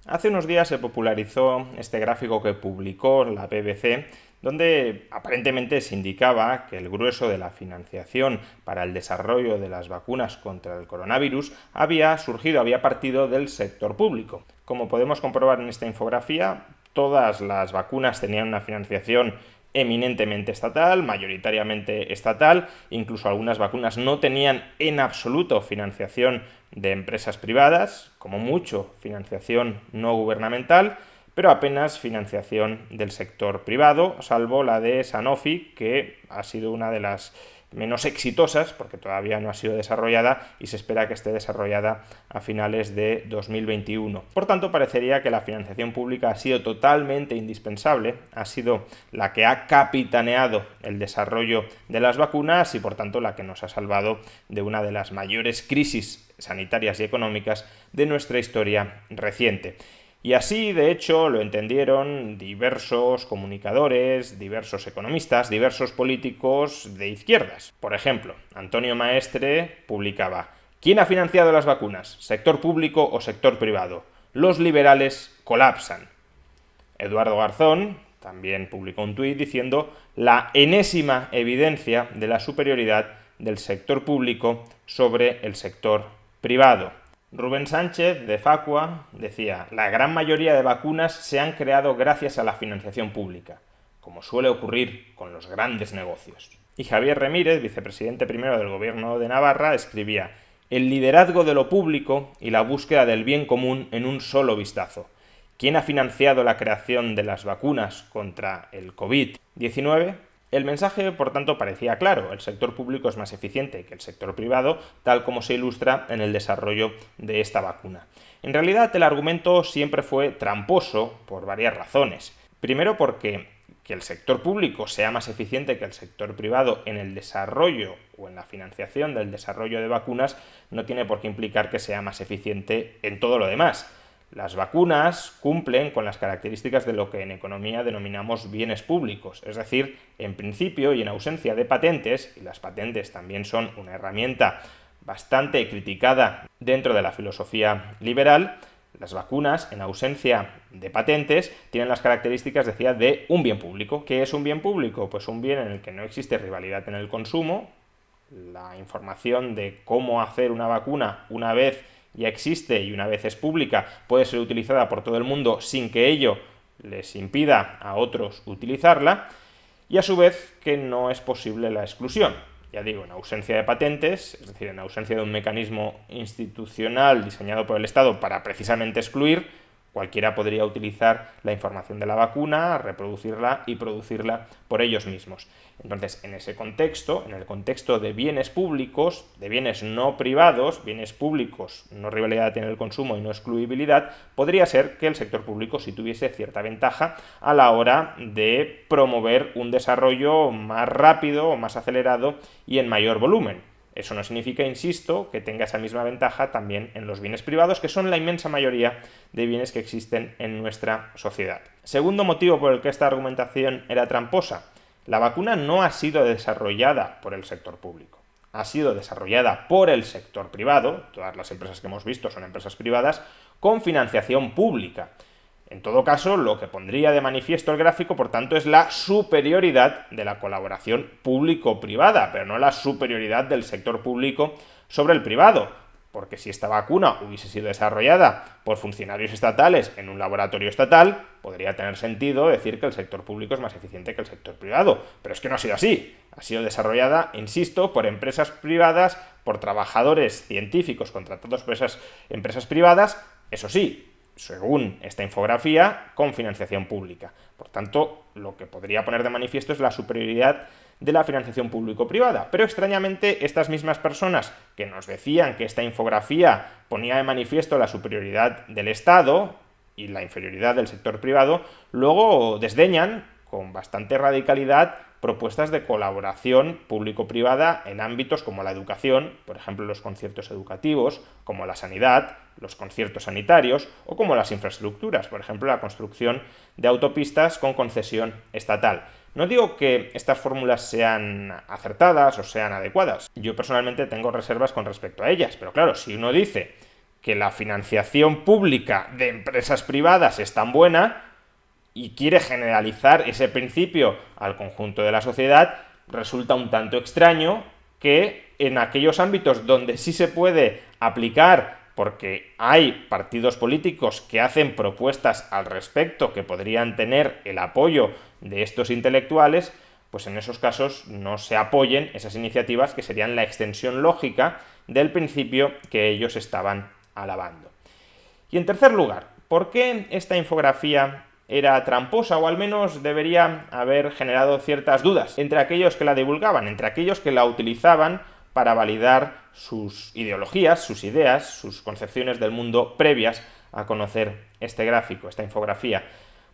Hace unos días se popularizó este gráfico que publicó la BBC, donde aparentemente se indicaba que el grueso de la financiación para el desarrollo de las vacunas contra el coronavirus había partido del sector público. Como podemos comprobar en esta infografía, todas las vacunas tenían una financiación eminentemente estatal, mayoritariamente estatal, incluso algunas vacunas no tenían en absoluto financiación de empresas privadas, como mucho financiación no gubernamental, pero apenas financiación del sector privado, salvo la de Sanofi, que ha sido una de las menos exitosas, porque todavía no ha sido desarrollada y se espera que esté desarrollada a finales de 2021. Por tanto, parecería que la financiación pública ha sido totalmente indispensable, ha sido la que ha capitaneado el desarrollo de las vacunas y, por tanto, la que nos ha salvado de una de las mayores crisis sanitarias y económicas de nuestra historia reciente. Y así, de hecho, lo entendieron diversos comunicadores, diversos economistas, diversos políticos de izquierdas. Por ejemplo, Antonio Maestre publicaba: ¿quién ha financiado las vacunas? ¿Sector público o sector privado? Los liberales colapsan. Eduardo Garzón también publicó un tuit diciendo: la enésima evidencia de la superioridad del sector público sobre el sector privado. Rubén Sánchez, de Facua, decía: la gran mayoría de vacunas se han creado gracias a la financiación pública, como suele ocurrir con los grandes negocios. Y Javier Remírez, vicepresidente primero del gobierno de Navarra, escribía: el liderazgo de lo público y la búsqueda del bien común en un solo vistazo. ¿Quién ha financiado la creación de las vacunas contra el COVID-19? El mensaje, por tanto, parecía claro: el sector público es más eficiente que el sector privado, tal como se ilustra en el desarrollo de esta vacuna. En realidad, el argumento siempre fue tramposo por varias razones. Primero, porque que el sector público sea más eficiente que el sector privado en el desarrollo o en la financiación del desarrollo de vacunas no tiene por qué implicar que sea más eficiente en todo lo demás. Las vacunas cumplen con las características de lo que en economía denominamos bienes públicos, es decir, en principio y en ausencia de patentes, y las patentes también son una herramienta bastante criticada dentro de la filosofía liberal, las vacunas, en ausencia de patentes, tienen las características, decía, de un bien público. ¿Qué es un bien público? Pues un bien en el que no existe rivalidad en el consumo. La información de cómo hacer una vacuna una vez ya existe y una vez es pública puede ser utilizada por todo el mundo sin que ello les impida a otros utilizarla, y a su vez que no es posible la exclusión. Ya digo, en ausencia de patentes, es decir, en ausencia de un mecanismo institucional diseñado por el Estado para precisamente excluir, cualquiera podría utilizar la información de la vacuna, reproducirla y producirla por ellos mismos. Entonces, en ese contexto, en el contexto de bienes públicos, de bienes no privados, bienes públicos, no rivalidad en el consumo y no excluibilidad, podría ser que el sector público sí tuviese cierta ventaja a la hora de promover un desarrollo más rápido, más acelerado y en mayor volumen. Eso no significa, insisto, que tenga esa misma ventaja también en los bienes privados, que son la inmensa mayoría de bienes que existen en nuestra sociedad. Segundo motivo por el que esta argumentación era tramposa: la vacuna no ha sido desarrollada por el sector público, ha sido desarrollada por el sector privado. Todas las empresas que hemos visto son empresas privadas con financiación pública. En todo caso, lo que pondría de manifiesto el gráfico, por tanto, es la superioridad de la colaboración público-privada, pero no la superioridad del sector público sobre el privado, porque si esta vacuna hubiese sido desarrollada por funcionarios estatales en un laboratorio estatal, podría tener sentido decir que el sector público es más eficiente que el sector privado, pero es que no ha sido así. Ha sido desarrollada, insisto, por empresas privadas, por trabajadores científicos contratados por esas empresas privadas, eso sí, según esta infografía, con financiación pública. Por tanto, lo que podría poner de manifiesto es la superioridad de la financiación público-privada. Pero extrañamente, estas mismas personas que nos decían que esta infografía ponía de manifiesto la superioridad del Estado y la inferioridad del sector privado, luego desdeñan con bastante radicalidad propuestas de colaboración público-privada en ámbitos como la educación, por ejemplo los conciertos educativos, como la sanidad, los conciertos sanitarios o como las infraestructuras, por ejemplo la construcción de autopistas con concesión estatal. No digo que estas fórmulas sean acertadas o sean adecuadas, yo personalmente tengo reservas con respecto a ellas, pero claro, si uno dice que la financiación pública de empresas privadas es tan buena y quiere generalizar ese principio al conjunto de la sociedad, resulta un tanto extraño que en aquellos ámbitos donde sí se puede aplicar, porque hay partidos políticos que hacen propuestas al respecto que podrían tener el apoyo de estos intelectuales, pues en esos casos no se apoyen esas iniciativas que serían la extensión lógica del principio que ellos estaban alabando. Y en tercer lugar, ¿por qué esta infografía era tramposa, o al menos debería haber generado ciertas dudas entre aquellos que la divulgaban, entre aquellos que la utilizaban para validar sus ideologías, sus ideas, sus concepciones del mundo previas a conocer este gráfico, esta infografía?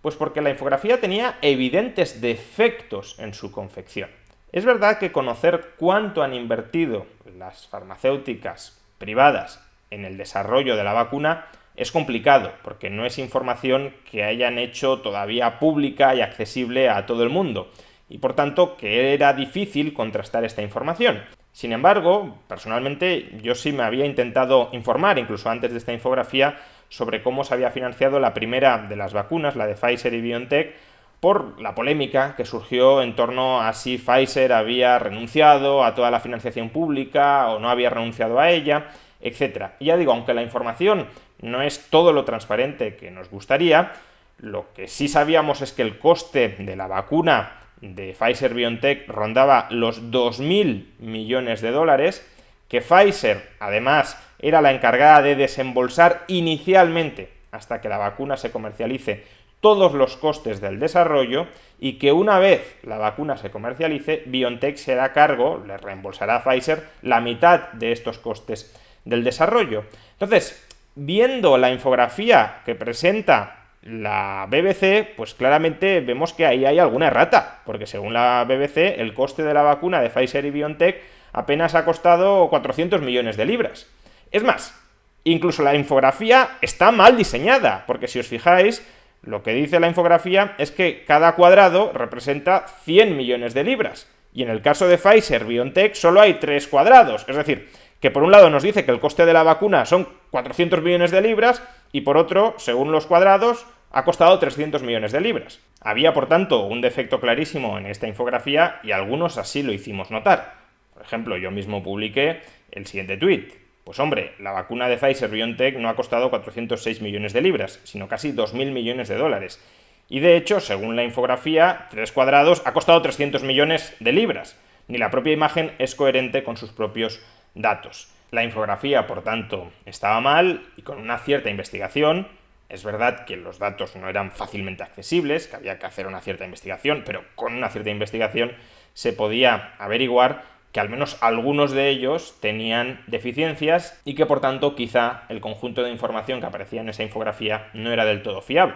Pues porque la infografía tenía evidentes defectos en su confección. Es verdad que conocer cuánto han invertido las farmacéuticas privadas en el desarrollo de la vacuna es complicado, porque no es información que hayan hecho todavía pública y accesible a todo el mundo, y por tanto que era difícil contrastar esta información. Sin embargo, personalmente yo sí me había intentado informar, incluso antes de esta infografía, sobre cómo se había financiado la primera de las vacunas, la de Pfizer y BioNTech, por la polémica que surgió en torno a si Pfizer había renunciado a toda la financiación pública o no había renunciado a ella, etc. Y ya digo, aunque la información no es todo lo transparente que nos gustaría, lo que sí sabíamos es que el coste de la vacuna de Pfizer-BioNTech rondaba los 2.000 millones de dólares, que Pfizer, además, era la encargada de desembolsar inicialmente, hasta que la vacuna se comercialice, todos los costes del desarrollo, y que una vez la vacuna se comercialice, BioNTech se hará cargo, le reembolsará a Pfizer la mitad de estos costes del desarrollo. Entonces, viendo la infografía que presenta la BBC, pues claramente vemos que ahí hay alguna errata, porque según la BBC, el coste de la vacuna de Pfizer y BioNTech apenas ha costado 400 millones de libras. Es más, incluso la infografía está mal diseñada, porque si os fijáis, lo que dice la infografía es que cada cuadrado representa 100 millones de libras, y en el caso de Pfizer-BioNTech solo hay 3 cuadrados, es decir, que por un lado nos dice que el coste de la vacuna son 400 millones de libras, y por otro, según los cuadrados, ha costado 300 millones de libras. Había, por tanto, un defecto clarísimo en esta infografía y algunos así lo hicimos notar. Por ejemplo, yo mismo publiqué el siguiente tuit. Pues hombre, la vacuna de Pfizer-BioNTech no ha costado 406 millones de libras, sino casi 2.000 millones de dólares. Y de hecho, según la infografía, 3 cuadrados ha costado 300 millones de libras. Ni la propia imagen es coherente con sus propios datos. La infografía, por tanto, estaba mal y con una cierta investigación. Es verdad que los datos no eran fácilmente accesibles, que había que hacer una cierta investigación, pero con una cierta investigación se podía averiguar que al menos algunos de ellos tenían deficiencias y que por tanto quizá el conjunto de información que aparecía en esa infografía no era del todo fiable.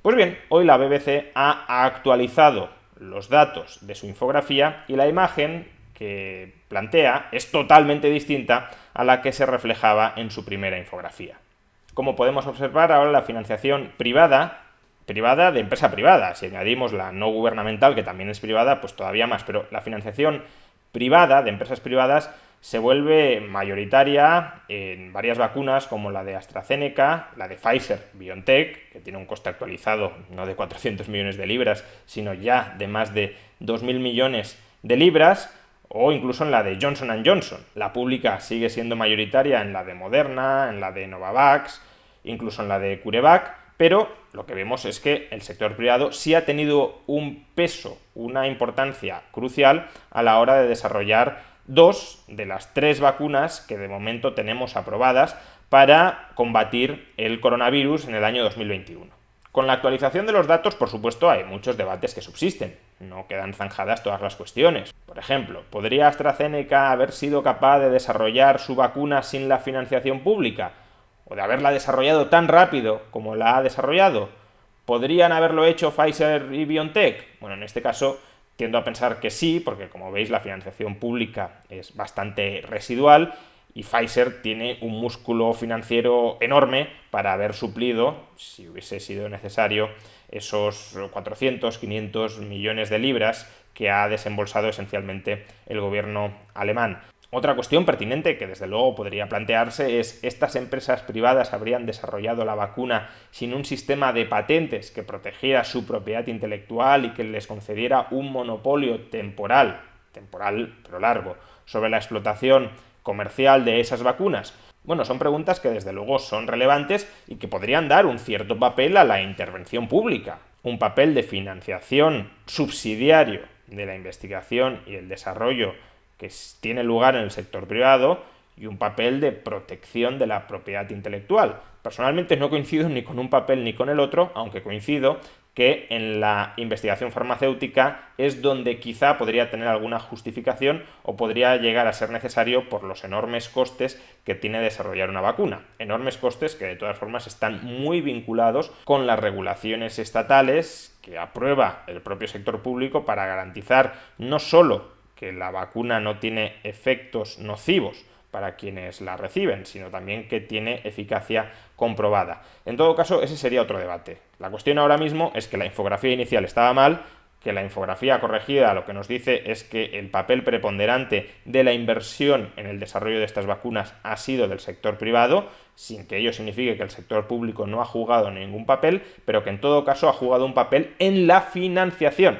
Pues bien, hoy la BBC ha actualizado los datos de su infografía y la imagen que plantea es totalmente distinta a la que se reflejaba en su primera infografía. Como podemos observar, ahora la financiación privada de empresa privada, si añadimos la no gubernamental, que también es privada, pues todavía más, pero la financiación privada de empresas privadas se vuelve mayoritaria en varias vacunas como la de AstraZeneca, la de Pfizer-BioNTech, que tiene un coste actualizado no de 400 millones de libras, sino ya de más de 2.000 millones de libras, o incluso en la de Johnson & Johnson. La pública sigue siendo mayoritaria en la de Moderna, en la de Novavax, incluso en la de CureVac, pero lo que vemos es que el sector privado sí ha tenido un peso, una importancia crucial a la hora de desarrollar 2 de las 3 vacunas que de momento tenemos aprobadas para combatir el coronavirus en el año 2021. Con la actualización de los datos, por supuesto, hay muchos debates que subsisten. No quedan zanjadas todas las cuestiones. Por ejemplo, ¿podría AstraZeneca haber sido capaz de desarrollar su vacuna sin la financiación pública? ¿O de haberla desarrollado tan rápido como la ha desarrollado? ¿Podrían haberlo hecho Pfizer y BioNTech? Bueno, en este caso tiendo a pensar que sí, porque como veis la financiación pública es bastante residual y Pfizer tiene un músculo financiero enorme para haber suplido, si hubiese sido necesario, esos 400, 500 millones de libras que ha desembolsado esencialmente el gobierno alemán. Otra cuestión pertinente que desde luego podría plantearse es: ¿estas empresas privadas habrían desarrollado la vacuna sin un sistema de patentes que protegiera su propiedad intelectual y que les concediera un monopolio temporal pero largo, sobre la explotación comercial de esas vacunas? Bueno, son preguntas que desde luego son relevantes y que podrían dar un cierto papel a la intervención pública, un papel de financiación subsidiario de la investigación y el desarrollo que tiene lugar en el sector privado, y un papel de protección de la propiedad intelectual. Personalmente no coincido ni con un papel ni con el otro, aunque coincido que en la investigación farmacéutica es donde quizá podría tener alguna justificación o podría llegar a ser necesario por los enormes costes que tiene desarrollar una vacuna. Enormes costes que de todas formas están muy vinculados con las regulaciones estatales que aprueba el propio sector público para garantizar no solo que la vacuna no tiene efectos nocivos para quienes la reciben, sino también que tiene eficacia comprobada. En todo caso, ese sería otro debate. La cuestión ahora mismo es que la infografía inicial estaba mal, que la infografía corregida lo que nos dice es que el papel preponderante de la inversión en el desarrollo de estas vacunas ha sido del sector privado, sin que ello signifique que el sector público no ha jugado ningún papel, pero que en todo caso ha jugado un papel en la financiación,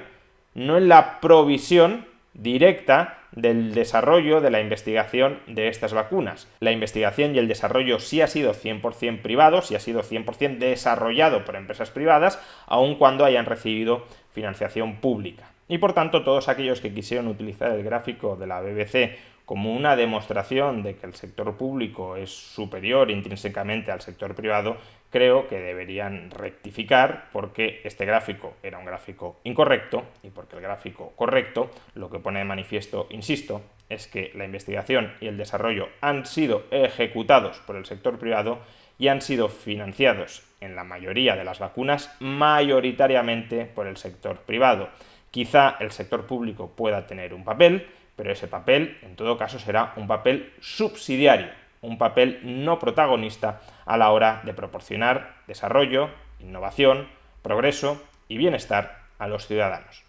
no en la provisión directa del desarrollo de la investigación de estas vacunas. La investigación y el desarrollo sí ha sido 100% privado, sí ha sido 100% desarrollado por empresas privadas, aun cuando hayan recibido financiación pública. Y por tanto, todos aquellos que quisieron utilizar el gráfico de la BBC como una demostración de que el sector público es superior intrínsecamente al sector privado, creo que deberían rectificar, porque este gráfico era un gráfico incorrecto, y porque el gráfico correcto lo que pone de manifiesto, insisto, es que la investigación y el desarrollo han sido ejecutados por el sector privado y han sido financiados en la mayoría de las vacunas mayoritariamente por el sector privado. Quizá el sector público pueda tener un papel, pero ese papel, en todo caso, será un papel subsidiario, un papel no protagonista a la hora de proporcionar desarrollo, innovación, progreso y bienestar a los ciudadanos.